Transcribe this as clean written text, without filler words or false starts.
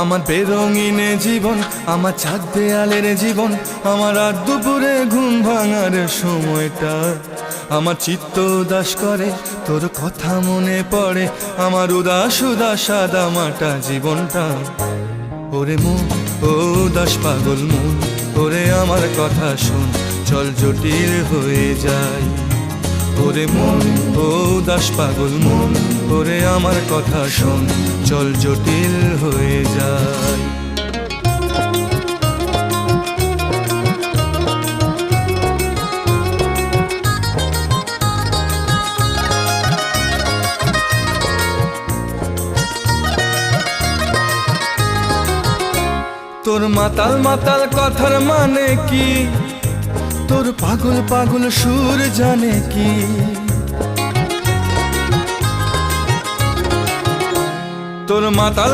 আমার বেরঙিনে জীবন, আমার ছাদ দেয়ালের জীবন, আমার রাত দুপুরে ঘুম ভাঙার সময়টা। আমার চিত্ত উদাস করে, তোর কথা মনে পড়ে, আমার উদাস উদাস সাদা মাটা জীবনটা। ওরে মন, ও উদাস পাগল মন, ওরে আমার কথা শোন, চল জটিল হয়ে যায়। ওরে মন, ও উদাস পাগল মন, ওরে আমার কথা শোন, চল জটিল হয়ে যায়। তোর মাতাল মাতাল কথার মানে কি, তোর পাগল পাগল সুর জানে কি। তোর মাতাল